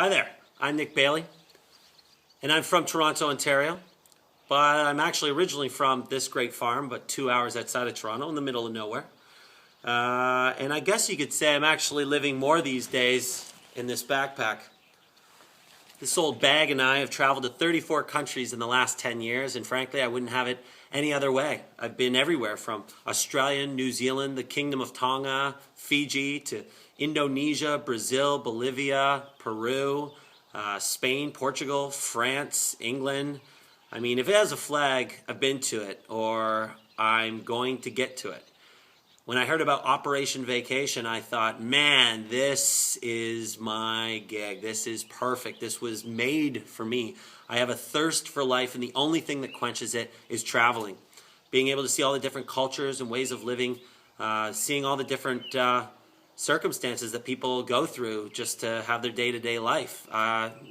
Hi there, I'm Nick Bailey, and I'm from Toronto, Ontario, but I'm actually originally from this great farm, but 2 hours outside of Toronto, in the middle of nowhere. And I guess you could say I'm actually living more these days in this backpack. This old bag and I have traveled to 34 countries in the last 10 years, and frankly, I wouldn't have it any other way. I've been everywhere from Australia, New Zealand, the Kingdom of Tonga, Fiji, to Indonesia, Brazil, Bolivia, Peru, Spain, Portugal, France, England. I mean, if it has a flag, I've been to it, or I'm going to get to it. When I heard about Operation Vacation, I thought, man, this is my gig. This is perfect. This was made for me. I have a thirst for life, and the only thing that quenches it is traveling. Being able to see all the different cultures and ways of living, seeing all the different circumstances that people go through just to have their day-to-day life.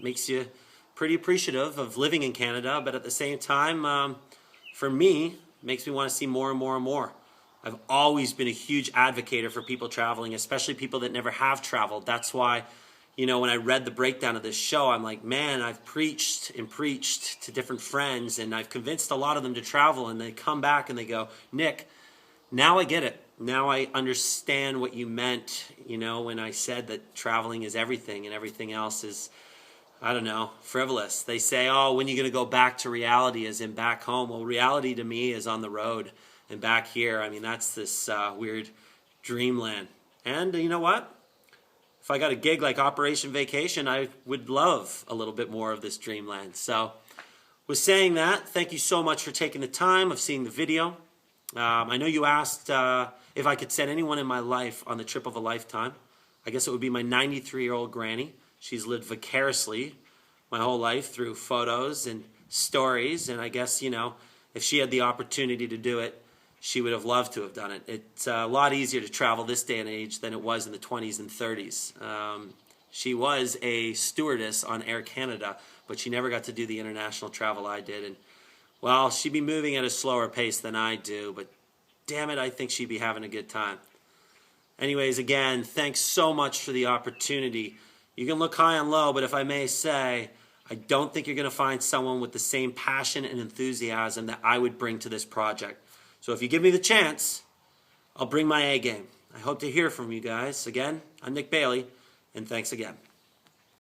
Makes you pretty appreciative of living in Canada, but at the same time, for me, makes me want to see more and more and more. I've always been a huge advocate for people traveling, especially people that never have traveled. That's why, when I read the breakdown of this show, I'm like, man, I've preached and preached to different friends, and I've convinced a lot of them to travel, and they come back and they go, Nick, now I get it. Now I understand what you meant, when I said that traveling is everything and everything else is, I don't know, frivolous. They say, oh, when are you going to go back to reality, as in back home? Well, reality to me is on the road. And back here, that's this weird dreamland. And you know what? If I got a gig like Operation Vacation, I would love a little bit more of this dreamland. So, with saying that, thank you so much for taking the time of seeing the video. I know you asked if I could send anyone in my life on the trip of a lifetime. I guess it would be my 93-year-old granny. She's lived vicariously my whole life through photos and stories. And I guess, if she had the opportunity to do it, she would have loved to have done it. It's a lot easier to travel this day and age than it was in the 20s and 30s. She was a stewardess on Air Canada, but she never got to do the international travel I did. And, well, she'd be moving at a slower pace than I do, but damn it, I think she'd be having a good time. Anyways, again, thanks so much for the opportunity. You can look high and low, but if I may say, I don't think you're going to find someone with the same passion and enthusiasm that I would bring to this project. So if you give me the chance, I'll bring my A game. I hope to hear from you guys. Again, I'm Nick Bailey, and thanks again.